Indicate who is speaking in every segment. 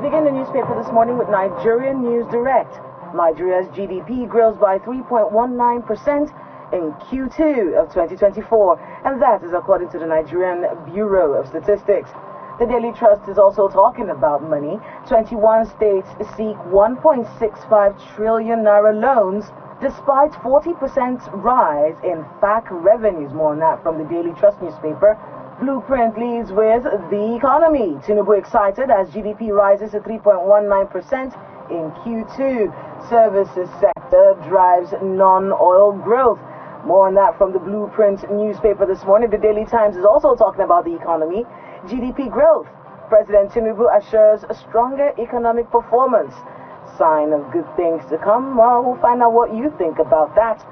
Speaker 1: begin the newspaper this morning with Nigerian News Direct. Nigeria's GDP grows by 3.19% in Q2 of 2024, and that is according to the Nigerian Bureau of Statistics. The Daily Trust is also talking about money. 21 states seek 1.65 trillion naira loans, despite 40% rise in FAC revenues. More on that from the Daily Trust newspaper. Blueprint leads with the economy. Tinubu excited as GDP rises to 3.19% in Q2. Services sector drives non-oil growth. More on that from the Blueprint newspaper this morning. The Daily Times is also talking about the economy. GDP growth. President Tinubu assures a stronger economic performance. Sign of good things to come. Well, we'll find out what you think about that.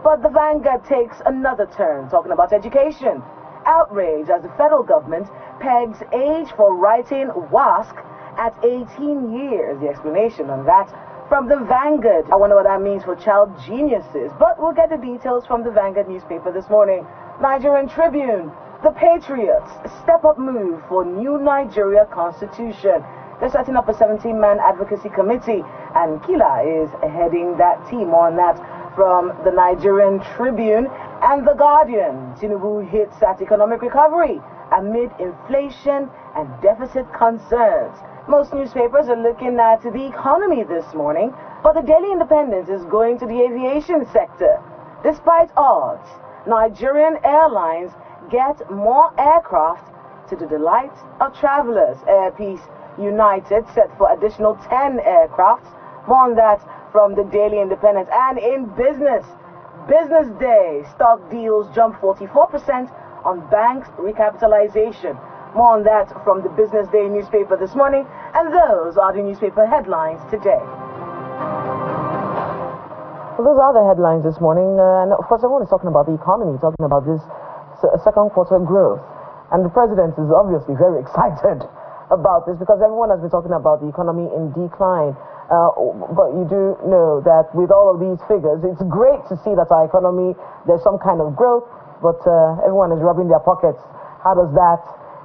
Speaker 1: But the Vanguard takes another turn, talking about education. Outrage as the federal government pegs age for writing WASC at 18 years. The explanation on that from the Vanguard. I wonder what that means for child geniuses, but we'll get the details from the Vanguard newspaper this morning. Nigerian Tribune. The Patriots step up move for new Nigeria constitution. They're setting up a 17-man advocacy committee, and Kila is heading that team. On that from the Nigerian Tribune. And The Guardian. Tinubu hits at economic recovery amid inflation and deficit concerns. Most newspapers are looking at the economy this morning, but the Daily Independent is going to the aviation sector. Despite odds, Nigerian airlines get more aircraft to the delight of travelers. Air Peace United set for additional 10 aircrafts. More on that from the Daily Independent. And in business day, stock deals jump 44% on banks recapitalization. More on that from the Business Day newspaper this morning. And those are the newspaper headlines today. Well, those are the headlines this morning. And of course, everyone is talking about the economy, talking about this second quarter growth. And the president is obviously very excited about this because everyone has been talking about the economy in decline. But you do know that with all of these figures, it's great to see that our economy, there's some kind of growth, but everyone is rubbing their pockets. How does that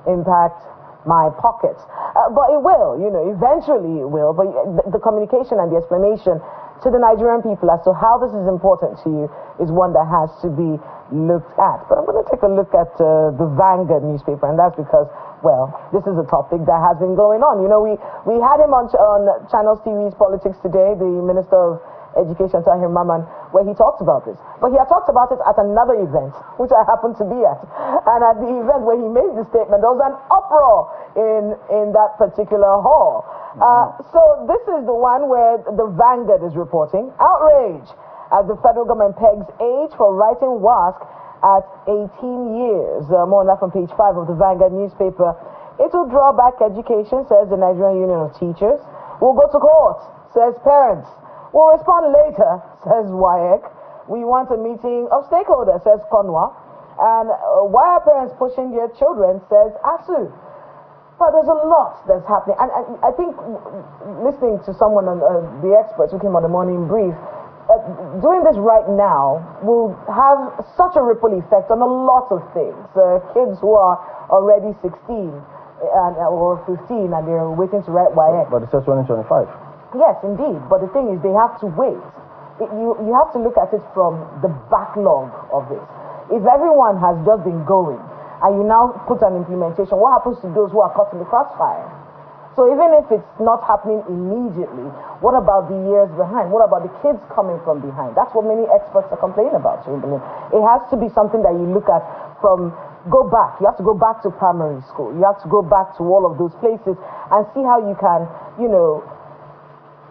Speaker 1: impact my pockets? But it will, eventually it will. But the communication and the explanation to the Nigerian people as to how this is important to you is one that has to be looked at. But I'm going to take a look at the Vanguard newspaper, and that's because, well, this is a topic that has been going on. We had him on Channels TV's Politics Today, the Minister of Education, Tahir Maman, where he talked about this. But he had talked about it at another event, which I happened to be at. And at the event where he made the statement, there was an uproar in that particular hall. So this is the one where the Vanguard is reporting. Outrage as the federal government pegs age for writing WASC at 18 years. More on that from page 5 of the Vanguard newspaper. It will draw back education, says the Nigerian Union of Teachers. We'll go to court, says parents. We'll respond later, says WAEC. We want a meeting of stakeholders, says Konwa. And why are parents pushing their children, says ASU. But there's a lot that's happening. And I think listening to someone, the experts who came on the morning brief, doing this right now will have such a ripple effect on a lot of things. Kids who are already 16 or 15 and they're waiting to write WAEC.
Speaker 2: But it says 2025.
Speaker 1: Yes, indeed. But the thing is, they have to wait. You have to look at it from the backlog of this. If everyone has just been going and you now put an implementation, what happens to those who are caught in the crossfire? So even if it's not happening immediately, what about the years behind? What about the kids coming from behind? That's what many experts are complaining about. It has to be something that you look at from, go back. You have to go back to primary school. You have to go back to all of those places and see how you can,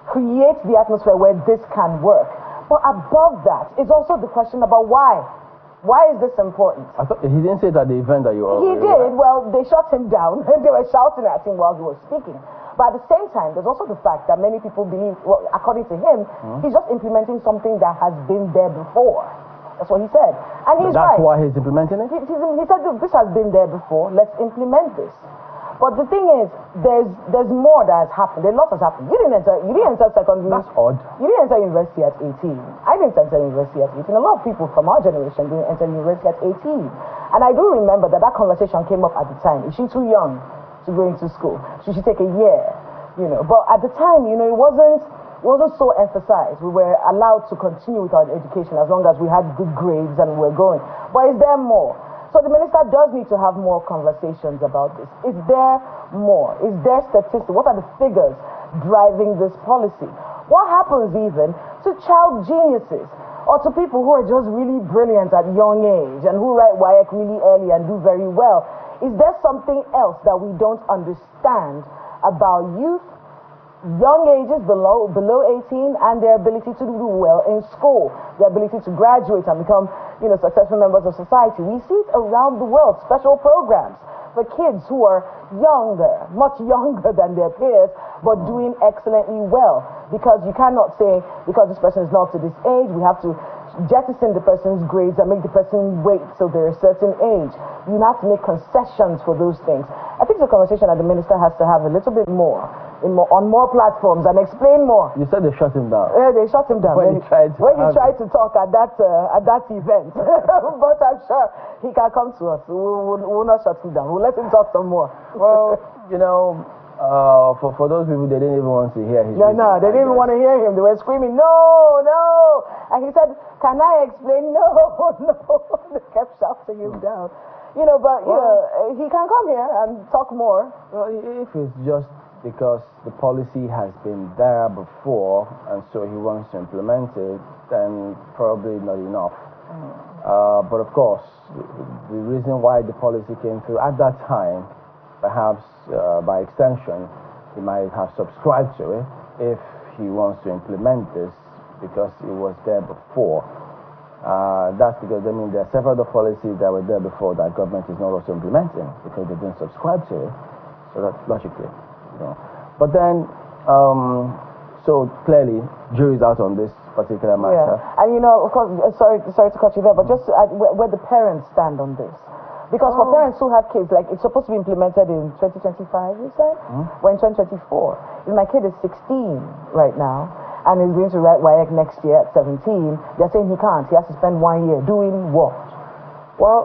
Speaker 1: create the atmosphere where this can work. But above that, it's also the question about why. Why is this important?
Speaker 2: I thought he didn't say that the event that you were...
Speaker 1: He did. Well, they shut him down. They were shouting at him while he was speaking. But at the same time, there's also the fact that many people believe, well, according to him, he's just implementing something that has been there before. That's what he said. And he's right.
Speaker 2: That's why he's implementing it?
Speaker 1: He said, this has been there before. Let's implement this. But the thing is, there's more that has happened. A lot has happened. You didn't enter secondary.
Speaker 2: That's odd.
Speaker 1: You didn't enter university at 18. I didn't enter university at 18. A lot of people from our generation didn't enter university at 18. And I do remember that conversation came up at the time. Is she too young to go into school? Should she take a year? But at the time, it wasn't so emphasized. We were allowed to continue with our education as long as we had good grades and we were going. But is there more? So the minister does need to have more conversations about this. Is there more? Is there statistics? What are the figures driving this policy? What happens even to child geniuses or to people who are just really brilliant at young age and who write WAEC really early and do very well? Is there something else that we don't understand about youth, young ages below 18, and their ability to do well in school, their ability to graduate and become, successful members of society? We see it around the world, special programs for kids who are younger, much younger than their peers, but doing excellently well. Because you cannot say, because this person is not to this age, we have to jettison the person's grades and make the person wait till they're a certain age. You have to make concessions for those things. I think it's a conversation that the minister has to have a little bit more on more platforms and explain more.
Speaker 2: You said they shut him down.
Speaker 1: Yeah, they shut him down
Speaker 2: when he tried
Speaker 1: to talk at that event. But I'm sure he can come to us. We'll not shut him down. We'll let him talk some more.
Speaker 2: Well, for those people, they didn't even want to hear his reason,
Speaker 1: they didn't even want to hear him. They were screaming, no. And he said, can I explain? No. They kept shouting him down. He can come here and talk more.
Speaker 2: Well, if it's just because the policy has been there before and so he wants to implement it, then probably not enough. But of course, the reason why the policy came through at that time, perhaps by extension, he might have subscribed to it if he wants to implement this because it was there before. That's because, there are several other policies that were there before that government is not also implementing because they didn't subscribe to it. So that's logically. But then, so clearly, jury's out on this particular matter.
Speaker 1: Yeah. And of course, sorry to cut you there, but just where the parents stand on this. Because for parents who have kids, like it's supposed to be implemented in 2025, you said? We're in 2024. If my kid is 16 right now, and is going to write WAEC next year at 17, they're saying he can't. He has to spend 1 year doing what?
Speaker 2: Well,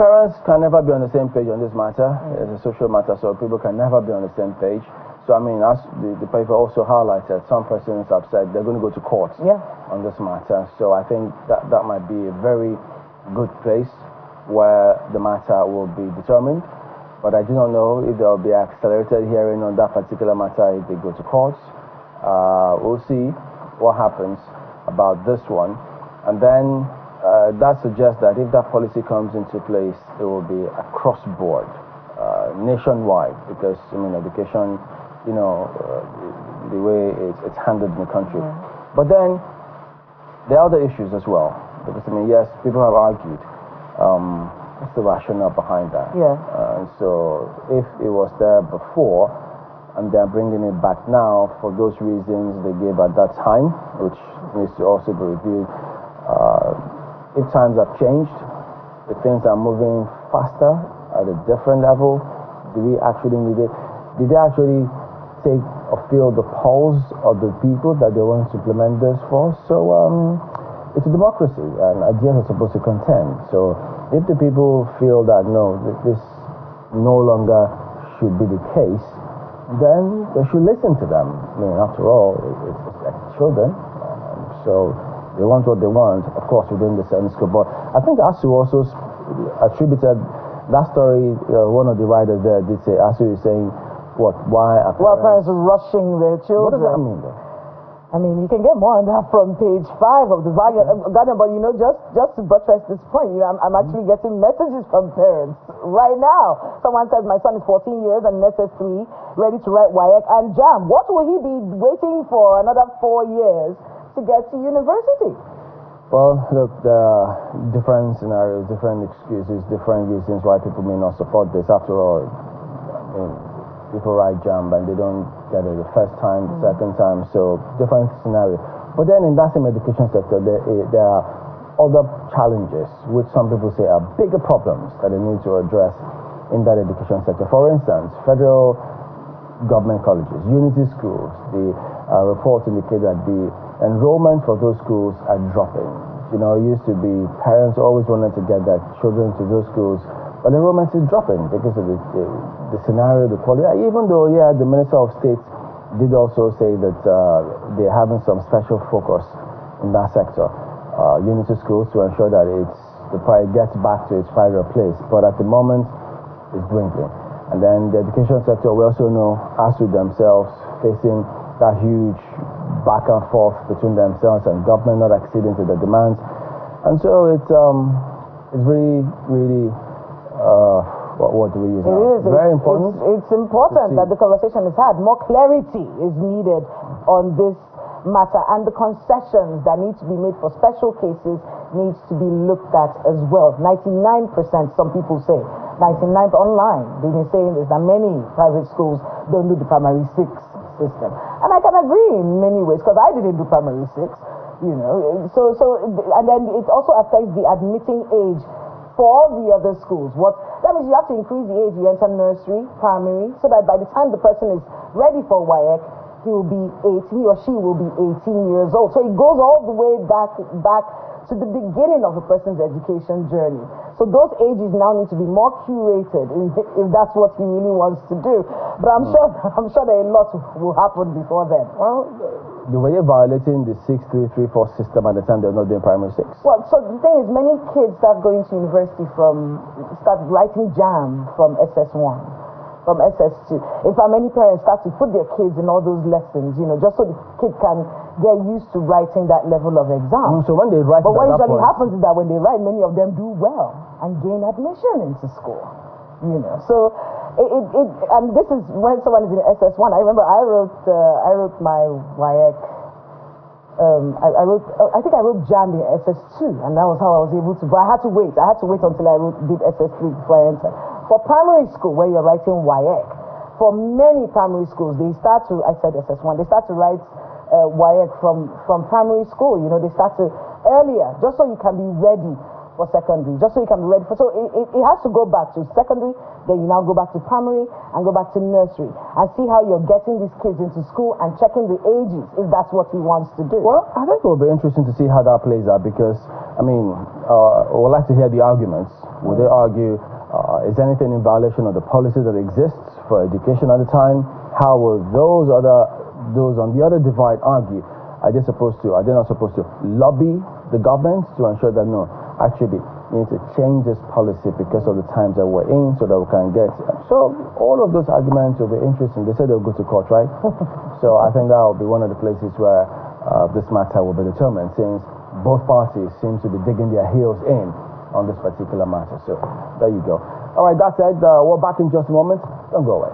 Speaker 2: parents can never be on the same page on this matter. It's a social matter, so people can never be on the same page. So, as the paper also highlighted, some persons have said they're going to go to court on this matter. So I think that might be a very good place where the matter will be determined. But I do not know if there will be accelerated hearing on that particular matter if they go to court. We'll see what happens about this one. And then that suggests that if that policy comes into place, it will be across board, nationwide, because education, the way it's handled in the country. But then there are other issues as well, because yes, people have argued what's the rationale behind that. So if it was there before and they're bringing it back now for those reasons they gave at that time, which needs to also be reviewed. If times have changed, if things are moving faster at a different level, do we actually need it? Did they actually take or feel the pulse of the people that they want to implement this for? So it's a democracy and ideas are supposed to contend. So if the people feel that no, this no longer should be the case, then they should listen to them. After all, it's like children. So they want what they want, of course, within the certain scope. But I think ASU also attributed that story. One of the writers there did say, ASU is saying, why are
Speaker 1: parents rushing their children?
Speaker 2: What does that mean, though?
Speaker 1: You can get more on that from page 5 of the Guardian. But just to buttress this point, I'm actually getting messages from parents right now. Someone says my son is 14 years and in SS3, ready to write WAEC and JAM. What will he be waiting for another 4 years to get to university?
Speaker 2: Well, look, there are different scenarios, different excuses, different reasons why people may not support this. After all, people write JAM and they don't get it the first time, the second time, so different scenarios. But then in that same education sector, there are other challenges which some people say are bigger problems that they need to address in that education sector. For instance, federal government colleges, unity schools, the reports indicate that the enrollment for those schools are dropping. It used to be parents always wanted to get their children to those schools, but enrollment is dropping because of the scenario, the quality. Even though, the Minister of State did also say that they're having some special focus in that sector, unity schools, to ensure that the pride gets back to its prior place. But at the moment, it's dwindling. And then the education sector, we also know, has to themselves facing that huge back and forth between themselves and government not acceding to the demands. And so it's really, really, what do we use now?
Speaker 3: It is.
Speaker 2: Very important.
Speaker 3: It's important that the conversation is had. More clarity is needed on this matter, and the concessions that need to be made for special cases needs to be looked at as well. 99%, some people say, 99% online. They've been saying this, that many private schools don't do the primary 6 system. And I can agree in many ways, because I didn't do primary 6, you know. And then it also affects the admitting age for all the other schools. That means you have to increase the age you enter nursery, primary, so that by the time the person is ready for WAEC, he or she will be 18 years old. So it goes all the way back to the beginning of a person's education journey. So those ages now need to be more curated if that's what he really wants to do. But I'm sure that a lot will happen before then.
Speaker 2: Well, they were violating the 6-3-3-4 system at the time they were not doing primary 6.
Speaker 3: Well, so the thing is, many kids start going to university start writing JAM from SS1, from SS2. In fact, many parents start to put their kids in all those lessons, you know, just so the kid can get used to writing that level of exam.
Speaker 2: So when they write,
Speaker 3: but what usually happens is that when they write, many of them do well and gain admission into school, you know. So and this is when someone is in SS1. I remember I wrote my WAEC. I think I wrote JAM in SS2, and that was how I was able to. But I had to wait. I had to wait until I did SS3 before I entered. For primary school, where you're writing WAEC, for many primary schools, they start to. I said SS1. They start to write WAEC from primary school. You know, they start to earlier, just so you can be ready for secondary, just so you can be ready for. So it has to go back to secondary, then you now go back to primary and go back to nursery and see how you're getting these kids into school and checking the ages if that's what he wants to do.
Speaker 2: Well, I think it will be interesting to see how that plays out, because I mean, we'd like to hear the arguments. Will they argue, is anything in violation of the policy that exists for education at the time? How will those on the other divide argue? Are they not supposed to lobby the government to ensure that no, actually you need to change this policy because of the times that we're in, so that we can get. So all of those arguments will be interesting. They said they'll go to court, right? So I think that will be one of the places where this matter will be determined, since both parties seem to be digging their heels in on this particular matter. So there you go. All right, that's it. We're back in just a moment. Don't go away.